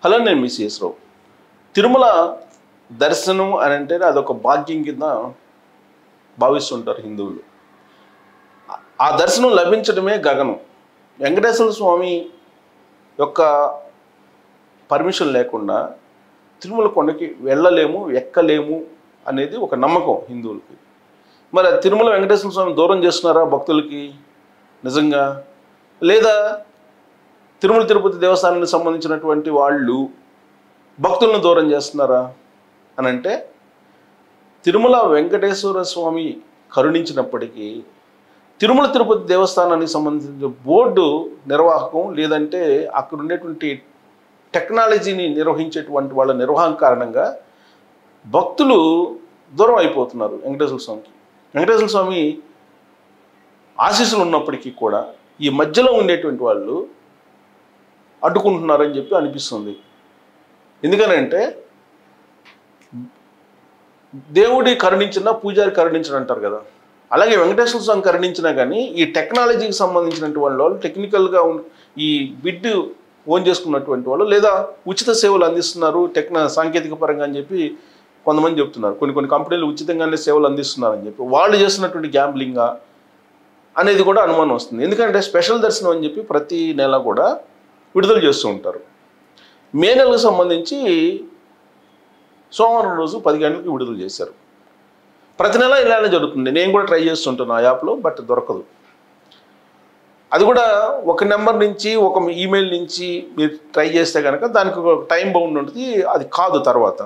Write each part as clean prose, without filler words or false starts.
Hello, నేను మీ CS రావు. తిరుమల దర్శనం అని అంటే అదొక భాగ్యం కింద భావిస్తుంటారు హిందువులు. ఆ దర్శనం లభించడమే గగనం. వెంకటేశ్వర స్వామి యొక్క పర్మిషన్ లేకుండా తిరుమల కొండకి వెళ్ళలేము, ఎక్కలేము అనేది ఒక నమ్మకం హిందువులకి. మరి తిరుమల వెంకటేశ్వర స్వామి దూరం చేస్తున్నారా భక్తులకి నిజంగా? లేదా తిరుమల తిరుపతి దేవస్థానానికి సంబంధించినటువంటి వాళ్ళు భక్తులను దూరం చేస్తున్నారా అని అంటే, తిరుమల వెంకటేశ్వర స్వామి కరుణించినప్పటికీ తిరుమల తిరుపతి దేవస్థానానికి సంబంధించిన బోర్డు నిర్వాహకం లేదంటే అక్కడ ఉండేటువంటి టెక్నాలజీని నిర్వహించేటువంటి వాళ్ళ నిర్వహణ కారణంగా భక్తులు దూరం అయిపోతున్నారు వెంకటేశ్వర స్వామికి. వెంకటేశ్వర స్వామి ఆశీస్సులు ఉన్నప్పటికీ కూడా ఈ మధ్యలో ఉండేటువంటి వాళ్ళు అడ్డుకుంటున్నారని చెప్పి అనిపిస్తుంది. ఎందుకనంటే దేవుడి కరుణించినా పూజారి కరుణించిన అంటారు కదా, అలాగే వెంకటేశ్వర స్వామి కరుణించినా కానీ ఈ టెక్నాలజీకి సంబంధించినటువంటి వాళ్ళు టెక్నికల్గా ఈ బిడ్ ఓన్ చేసుకున్నటువంటి వాళ్ళు లేదా ఉచిత సేవలు అందిస్తున్నారు సాంకేతిక పరంగా అని చెప్పి కొంతమంది చెప్తున్నారు. కొన్ని కంపెనీలు ఉచితంగానే సేవలు అందిస్తున్నారని చెప్పి వాళ్ళు చేస్తున్నటువంటి గ్యాంబ్లింగా అనేది కూడా అనుమానం వస్తుంది. ఎందుకంటే స్పెషల్ దర్శనం అని చెప్పి ప్రతి నెల కూడా విడుదల చేస్తూ ఉంటారు. మే నెలకు సంబంధించి సోమవారం రోజు 10 గంటలకి విడుదల చేశారు. ప్రతి నెల ఇలానే జరుగుతుంది. నేను కూడా ట్రై చేస్తుంటాను ఆ యాప్లో, బట్ దొరకదు. అది కూడా ఒక నెంబర్ నుంచి ఒక ఈమెయిల్ నుంచి మీరు ట్రై చేస్తే కనుక దానికి ఒక టైం బౌండ్ ఉంటుంది, అది కాదు తర్వాత.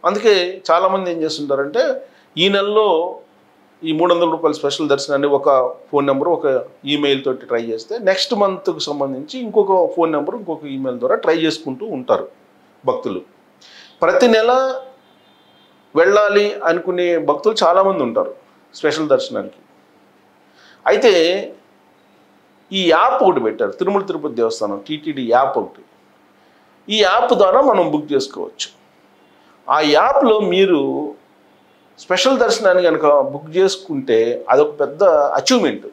అందుకే చాలామంది ఏం చేస్తుంటారంటే ఈ నెలలో ఈ 300 రూపాయల స్పెషల్ దర్శనాన్ని ఒక ఫోన్ నెంబర్ ఒక ఈమెయిల్ తోటి ట్రై చేస్తే నెక్స్ట్ మంత్కి సంబంధించి ఇంకొక ఫోన్ నెంబర్ ఇంకొక ఈమెయిల్ ద్వారా ట్రై చేసుకుంటూ ఉంటారు భక్తులు. ప్రతి నెల వెళ్ళాలి అనుకునే భక్తులు చాలామంది ఉంటారు స్పెషల్ దర్శనానికి. అయితే ఈ యాప్ ఒకటి పెట్టారు, తిరుమల తిరుపతి దేవస్థానం టీటీడీ యాప్ ఒకటి. ఈ యాప్ ద్వారా మనం బుక్ చేసుకోవచ్చు. ఆ యాప్లో మీరు స్పెషల్ దర్శనాన్ని కనుక బుక్ చేసుకుంటే అదొక పెద్ద అచీవ్మెంట్.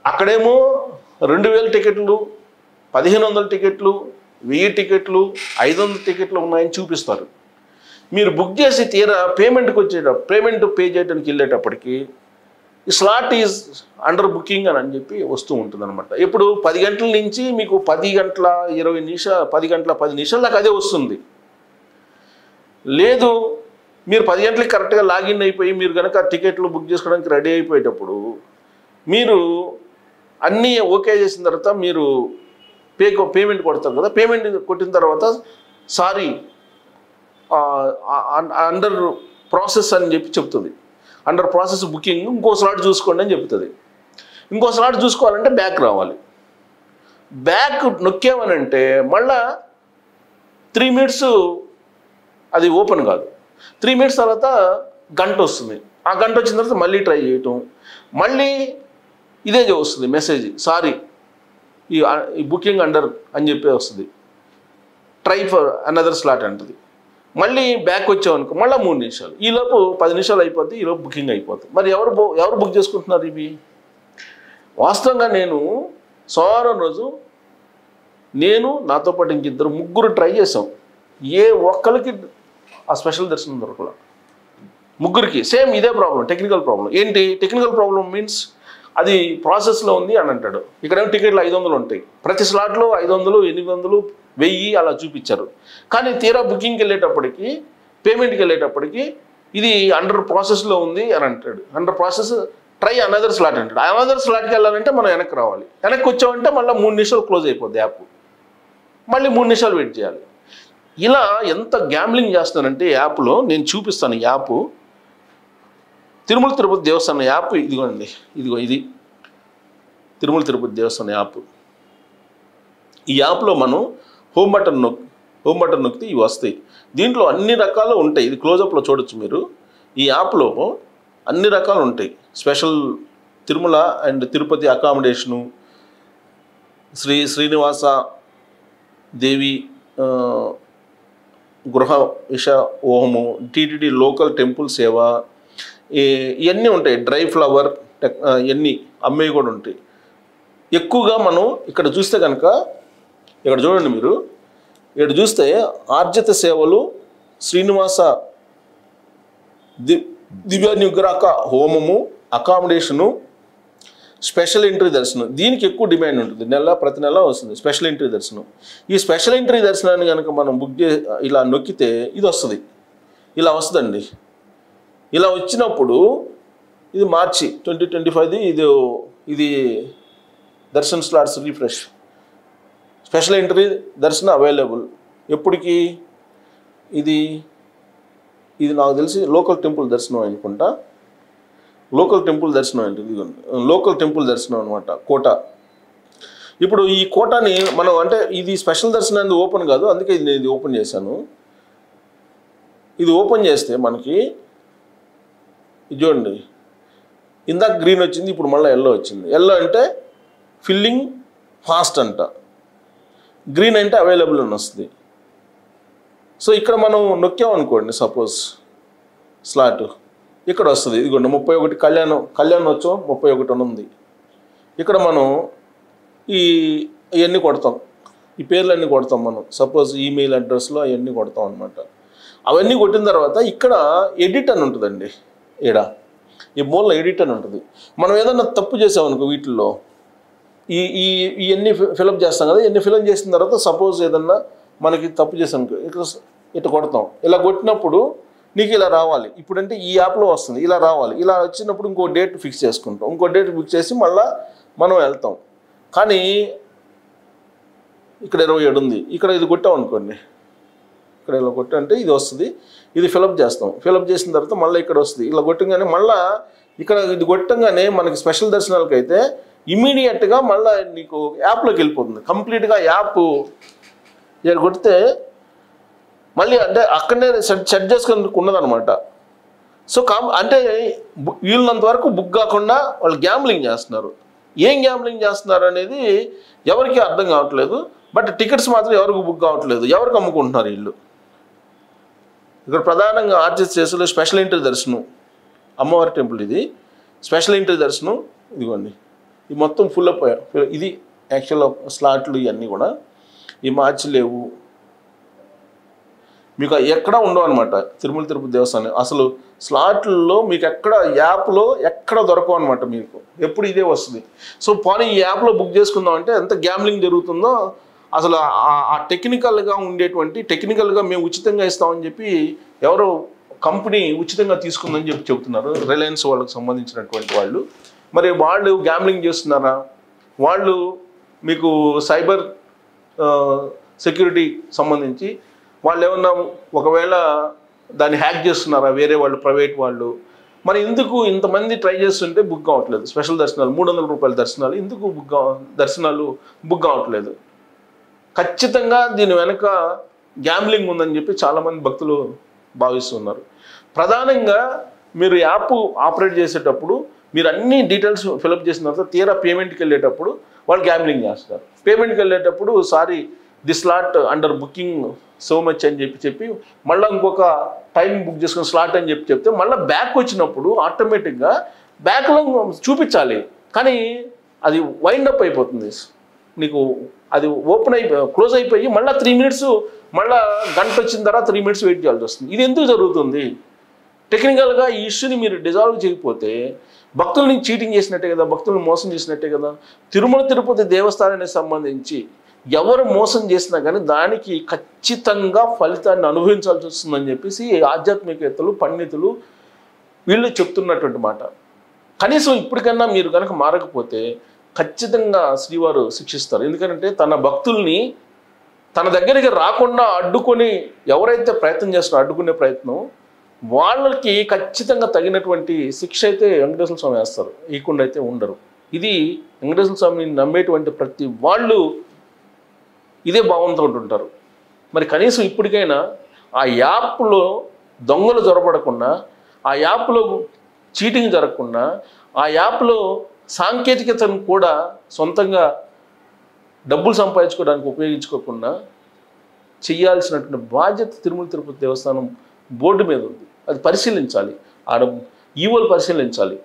అక్కడేమో 2000 టికెట్లు, 1500 టికెట్లు, 1000 టికెట్లు, 500 టికెట్లు ఉన్నాయని చూపిస్తారు. మీరు బుక్ చేసి తీరా పేమెంట్ పే చేయడానికి వెళ్ళేటప్పటికి ఈ స్లాట్ ఈజ్ అండర్ బుకింగ్ అని చెప్పి వస్తూ ఉంటుంది అనమాట. ఇప్పుడు 10 గంటల నుంచి మీకు 10 గంటల 20 నిమిషాలు 10 గంటల 10 నిమిషాలు దాకా అదే వస్తుంది. లేదు మీరు 10 గంటలకి కరెక్ట్గా లాగిన్ అయిపోయి మీరు కనుక టికెట్లు బుక్ చేసుకోవడానికి రెడీ అయిపోయేటప్పుడు మీరు అన్నీ ఓకే చేసిన తర్వాత మీరు పేమెంట్ కొడతారు కదా. పేమెంట్ కొట్టిన తర్వాత సారీ అండర్ ప్రాసెస్ అని చెప్పి చెప్తుంది. అండర్ ప్రాసెస్ బుకింగ్, ఇంకో స్లాట్ చూసుకోండి అని చెప్తుంది. ఇంకో స్లాట్ చూసుకోవాలంటే బ్యాక్ రావాలి. బ్యాక్ నొక్కామనంటే మళ్ళా 3 మినిట్స్ అది ఓపెన్ కాదు. 3 మినిట్స్ తర్వాత గంట వస్తుంది. ఆ గంట వచ్చిన తర్వాత మళ్ళీ ట్రై చేయటం, మళ్ళీ ఇదే వస్తుంది మెసేజ్, సారీ ఈ బుకింగ్ అండర్ అని చెప్పి వస్తుంది, ట్రై ఫర్ అనదర్ స్లాట్ అంటుంది. మళ్ళీ బ్యాక్ వచ్చామనుకో మళ్ళీ 3 నిమిషాలు, ఈలోపు 10 నిమిషాలు అయిపోద్ది, ఈలోపు బుకింగ్ అయిపోతుంది. మరి ఎవరు బుక్ చేసుకుంటున్నారు ఇవి? వాస్తవంగా నేను సోమవారం రోజు నాతో పాటు ఇంకిద్దరు ముగ్గురు ట్రై చేసాం. ఏ ఒక్కరికి ఆ స్పెషల్ దర్శనం దొరకల. ముగ్గురికి సేమ్ ఇదే ప్రాబ్లం, టెక్నికల్ ప్రాబ్లం. ఏంటి టెక్నికల్ ప్రాబ్లం మీన్స్ అది ప్రాసెస్లో ఉంది అని అంటాడు. ఇక్కడేమో టికెట్లు 500 ఉంటాయి, ప్రతి స్లాట్లో 500, 800, 1000 అలా చూపించారు. కానీ తీరా బుకింగ్కి వెళ్ళేటప్పటికి పేమెంట్కి వెళ్ళేటప్పటికి ఇది అండర్ ప్రాసెస్లో ఉంది అని అంటాడు. Under process try another slot అంటాడు. అనదర్ స్లాట్కి వెళ్ళాలంటే మనం వెనక్కి రావాలి. వెనక్కి వచ్చామంటే మళ్ళీ 3 నిమిషాలు క్లోజ్ అయిపోద్ది యాప్, మళ్ళీ 3 నిమిషాలు వెయిట్ చేయాలి. ఇలా ఎంత గ్యాంబ్లింగ్ చేస్తానంటే యాప్లో నేను చూపిస్తాను. యాప్ తిరుమల తిరుపతి దేవస్థానం యాప్ ఇదిగోండి, ఇది తిరుమల తిరుపతి దేవస్థానం యాప్. ఈ యాప్లో మనం హోమ్ బటన్ నొక్కితే ఇవి వస్తాయి. దీంట్లో అన్ని రకాలు ఉంటాయి. ఇది క్లోజప్లో చూడొచ్చు మీరు. ఈ యాప్లో అన్ని రకాలు ఉంటాయి. Special Tirumala and Tirupati accommodation, Srinivasa దేవి గృహ విష హోమము, టీటీడీ లోకల్ టెంపుల్ సేవ, ఇవన్నీ ఉంటాయి. డ్రై ఫ్లవర్ ఇవన్నీ అమ్మేవి కూడా ఉంటాయి. ఎక్కువగా మనం ఇక్కడ చూస్తే కనుక ఇక్కడ చూడండి మీరు, ఇక్కడ చూస్తే ఆర్జిత సేవలు శ్రీనివాస దివ్య నిగ్రహ హోమము, అకామిడేషను, స్పెషల్ ఎంట్రీ దర్శనం. దీనికి ఎక్కువ డిమాండ్ ఉంటుంది, ప్రతి నెల వస్తుంది స్పెషల్ ఎంట్రీ దర్శనం. ఈ స్పెషల్ ఎంట్రీ దర్శనాన్ని కనుక మనం బుక్ ఇలా నొక్కితే ఇది వస్తుంది, ఇలా వస్తుందండి. ఇలా వచ్చినప్పుడు ఇది మార్చి 2025 ఇది Darshan slots refresh. Special entry దర్శనం అవైలబుల్ ఎప్పటికి? ఇది నాకు తెలిసి లోకల్ టెంపుల్ దర్శనం అనుకుంటా. లోకల్ టెంపుల్ దర్శనం అంటే లోకల్ టెంపుల్ దర్శనం అనమాట, కోట. ఇప్పుడు ఈ కోటాని మనం అంటే ఇది స్పెషల్ దర్శనాన్ని ఓపెన్ కాదు, అందుకే ఇది ఓపెన్ చేశాను. ఇది ఓపెన్ చేస్తే మనకి ఇది చూడండి, ఇందాక గ్రీన్ వచ్చింది, ఇప్పుడు మళ్ళీ ఎల్లో వచ్చింది. ఎల్లో అంటే ఫిల్లింగ్ ఫాస్ట్ అంట, గ్రీన్ అంటే అవైలబుల్ అని వస్తుంది. సో ఇక్కడ మనం నొక్కామనుకోండి, సపోజ్ స్లాట్ ఇక్కడ వస్తుంది, ఇదిగోండి 31 కళ్యాణోత్సవం 31 అని ఉంది. ఇక్కడ మనం ఇవన్నీ కొడతాం, ఈ పేర్లన్నీ కొడతాం మనం. సపోజ్ ఈమెయిల్ అడ్రస్లో అవన్నీ కొడతాం అనమాట. అవన్నీ కొట్టిన తర్వాత ఇక్కడ ఎడిట్ అని ఉంటుందండి. ఈ మూలలో ఎడిట్ అని ఉంటుంది. మనం ఏదన్నా తప్పు చేసామనుకో వీటిల్లో ఇవన్నీ ఫిలప్ చేస్తాం కదా, ఇవన్నీ ఫిలప్ చేసిన తర్వాత సపోజ్ ఏదన్నా మనకి తప్పు చేసాం ఇట్లా కొడతాం. ఇలా కొట్టినప్పుడు నీకు ఇలా రావాలి. ఇప్పుడంటే ఈ యాప్లో వస్తుంది, ఇలా రావాలి. ఇలా వచ్చినప్పుడు ఇంకో డేట్ ఫిక్స్ చేసుకుంటాం, ఇంకో డేట్ ఫిక్స్ చేసి మళ్ళీ మనం వెళ్తాం. కానీ ఇక్కడ 27 ఉంది, ఇక్కడ ఇది కొట్టాం అనుకోండి, ఇక్కడ ఇలా కొట్టంటే ఇది వస్తుంది, ఇది ఫిలప్ చేస్తాం. ఫిలప్ చేసిన తర్వాత మళ్ళీ ఇక్కడ వస్తుంది. ఇలా కొట్టంగానే మళ్ళీ ఇక్కడ ఇది కొట్టంగానే మనకి స్పెషల్ దర్శనాలకు అయితే ఇమీడియట్గా మళ్ళీ నీకు యాప్లోకి వెళ్ళిపోతుంది. కంప్లీట్గా యాప్ ఇక్కడ కొడితే మళ్ళీ అంటే అక్కడనే సెట్ చేసుకుని ఉన్నదనమాట. సో అంటే వీళ్ళంత వరకు బుక్ కాకుండా వాళ్ళు గ్యాంబ్లింగ్ చేస్తున్నారు. ఏం గ్యాంబ్లింగ్ చేస్తున్నారు అనేది ఎవరికి అర్థం కావట్లేదు. బట్ టికెట్స్ మాత్రం ఎవరికి బుక్ కావట్లేదు, ఎవరికి అమ్ముకుంటున్నారు వీళ్ళు. ఇక్కడ ప్రధానంగా ఆర్జిత చేసే స్పెషల్ ఎంట్రీ దర్శనం, అమ్మవారి టెంపుల్ ఇది. స్పెషల్ ఎంట్రీ దర్శనం ఇదిగోండి, ఇది మొత్తం ఫుల్ అప్. ఇది యాక్చువల్ స్లాట్లు ఇవన్నీ కూడా ఈ మార్చి లేవు, మీకు ఎక్కడ ఉండవు అనమాట. తిరుమల తిరుపతి దేవస్థానం అసలు స్లాట్లలో మీకు ఎక్కడ యాప్లో ఎక్కడ దొరకవు అనమాట. మీకు ఎప్పుడు ఇదే వస్తుంది. సో పోనీ ఈ యాప్లో బుక్ చేసుకుందాం అంటే ఎంత గ్యాంబ్లింగ్ జరుగుతుందో అసలు. ఆ టెక్నికల్గా ఉండేటువంటి టెక్నికల్గా మేము ఉచితంగా ఇస్తామని చెప్పి ఎవరో కంపెనీ ఉచితంగా తీసుకుందని చెప్పి చెబుతున్నారు, రిలయన్స్ వాళ్ళకి సంబంధించినటువంటి వాళ్ళు. మరి వాళ్ళు గ్యాంబ్లింగ్ చేస్తున్నారా? వాళ్ళు మీకు సైబర్ సెక్యూరిటీ సంబంధించి వాళ్ళు ఏమన్నా ఒకవేళ దాన్ని హ్యాక్ చేస్తున్నారా వేరే వాళ్ళు, ప్రైవేట్ వాళ్ళు? మరి ఎందుకు ఇంతమంది ట్రై చేస్తుంటే బుక్ కావట్లేదు? స్పెషల్ దర్శనాలు 300 రూపాయల దర్శనాలు ఎందుకు దర్శనాలు బుక్ కావట్లేదు? ఖచ్చితంగా దీని వెనక గ్యాంబ్లింగ్ ఉందని చెప్పి చాలామంది భక్తులు భావిస్తున్నారు. ప్రధానంగా మీరు యాప్ ఆపరేట్ చేసేటప్పుడు మీరు అన్ని డీటెయిల్స్ ఫిలప్ చేసిన తర్వాత తీరా పేమెంట్కి వెళ్ళేటప్పుడు వాళ్ళు గ్యాంబ్లింగ్ చేస్తారు. పేమెంట్కి వెళ్ళేటప్పుడు sorry the slot under booking so much అని చెప్పి మళ్ళీ ఇంకొక టైం బుక్ చేసుకుని స్లాట్ అని చెప్తే మళ్ళీ బ్యాక్ వచ్చినప్పుడు ఆటోమేటిక్గా బ్యాక్లో చూపించాలి, కానీ అది వైండ్ అప్ అయిపోతుంది. నీకు అది ఓపెన్ క్లోజ్ అయిపోయి మళ్ళీ 3 మినిట్స్ మళ్ళీ గంట వచ్చిన తర్వాత 3 మినిట్స్ వెయిట్ చేయాల్సి వస్తుంది. ఇది ఎందుకు జరుగుతుంది? టెక్నికల్గా ఈ ఇష్యూని మీరు డిజాల్వ్ చేయకపోతే భక్తుల్ని చీటింగ్ చేసినట్టే కదా, భక్తులను మోసం చేసినట్టే కదా. తిరుమల తిరుపతి దేవస్థానానికి సంబంధించి ఎవరు మోసం చేసినా కానీ దానికి ఖచ్చితంగా ఫలితాన్ని అనుభవించాల్సి వస్తుందని చెప్పేసి ఆధ్యాత్మికవేత్తలు, పండితులు వీళ్ళు చెప్తున్నటువంటి మాట. కనీసం ఇప్పటికన్నా మీరు కనుక మారకపోతే ఖచ్చితంగా శ్రీవారు శిక్షిస్తారు. ఎందుకంటే తన భక్తుల్ని తన దగ్గరికి రాకుండా అడ్డుకొని ఎవరైతే ప్రయత్నం చేస్తున్నారో అడ్డుకునే ప్రయత్నం వాళ్ళకి ఖచ్చితంగా తగినటువంటి శిక్ష అయితే వెంకటేశ్వర స్వామి వేస్తారు, ఇకుండా అయితే ఉండరు. ఇది వెంకటేశ్వర స్వామిని నమ్మేటువంటి ప్రతి వాళ్ళు ఇదే భావంతో ఉంటుంటారు. మరి కనీసం ఇప్పటికైనా ఆ యాప్లో దొంగలు జొరబడకుండా, ఆ యాప్లో చీటింగ్ జరగకుండా, ఆ యాప్లో సాంకేతికతను కూడా సొంతంగా డబ్బులు సంపాదించుకోవడానికి ఉపయోగించుకోకుండా చేయాల్సినటువంటి బాధ్యత తిరుమల తిరుపతి దేవస్థానం బోర్డు మీద ఉంది. అది పరిశీలించాలి, ఆడ ఈవోలు పరిశీలించాలి.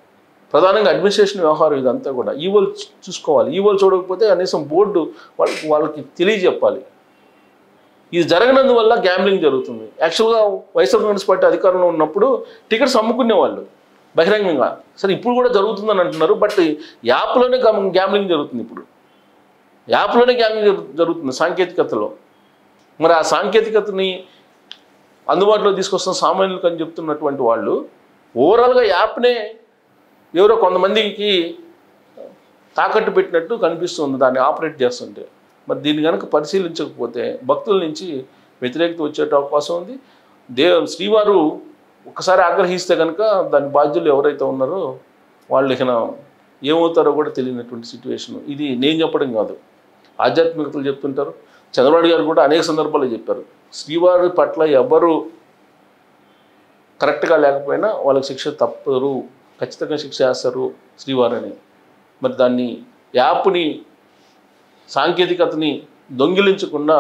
ప్రధానంగా అడ్మినిస్ట్రేషన్ వ్యవహారం ఇదంతా కూడా ఈవోలు చూసుకోవాలి. ఈవోలు చూడకపోతే కనీసం బోర్డు వాళ్ళకి తెలియజెప్పాలి. ఇది జరగనందువల్ల గ్యాంబ్లింగ్ జరుగుతుంది. యాక్చువల్గా వైఎస్ఆర్ కాంగ్రెస్ పార్టీ అధికారంలో ఉన్నప్పుడు టికెట్స్ అమ్ముకునేవాళ్ళు బహిరంగంగా. సరే ఇప్పుడు కూడా జరుగుతుందని అంటున్నారు, బట్ యాప్లోనే గ్యాంబ్లింగ్ జరుగుతుంది. ఇప్పుడు యాప్లోనే గ్యాంబ్లింగ్ జరుగుతుంది సాంకేతికతలో. మరి ఆ సాంకేతికతని అందుబాటులో తీసుకొస్తున్న సామాన్యులకు అని చెప్తున్నటువంటి వాళ్ళు ఓవరాల్గా యాప్నే ఎవరో కొంతమందికి తాకట్టు పెట్టినట్టు కనిపిస్తుంది దాన్ని ఆపరేట్ చేస్తుంటే. మరి దీన్ని కనుక పరిశీలించకపోతే భక్తుల నుంచి వ్యతిరేకత వచ్చే అవకాశం ఉంది. శ్రీవారు ఒకసారి ఆగ్రహిస్తే కనుక దాని బాధ్యులు ఎవరైతే ఉన్నారో వాళ్ళు ఇక ఏమవుతారో కూడా తెలియనటువంటి సిచ్యువేషన్. ఇది నేను చెప్పడం కాదు, ఆధ్యాత్మికతలు చెప్తుంటారు. చంద్రబాబు గారు కూడా అనేక సందర్భాల్లో చెప్పారు, శ్రీవారి పట్ల ఎవరు కరెక్ట్గా లేకపోయినా వాళ్ళకి శిక్ష తప్పరు, ఖచ్చితంగా శిక్ష వేస్తారు శ్రీవారిని. మరి దాన్ని యాప్ని సాంకేతికతని దొంగిలించకుండా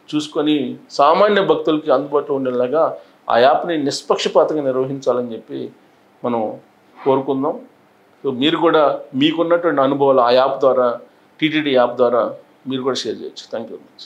చూసుకొని సామాన్య భక్తులకి అందుబాటులో ఉండేలాగా ఆ యాప్ని నిష్పక్షపాతంగా నిర్వహించాలని చెప్పి మనం కోరుకుందాం. సో మీరు కూడా మీకున్నటువంటి అనుభవాలు ఆ యాప్ ద్వారా, టీటీడీ యాప్ ద్వారా మీరు కూడా షేర్ చేయొచ్చు. Thank you very much.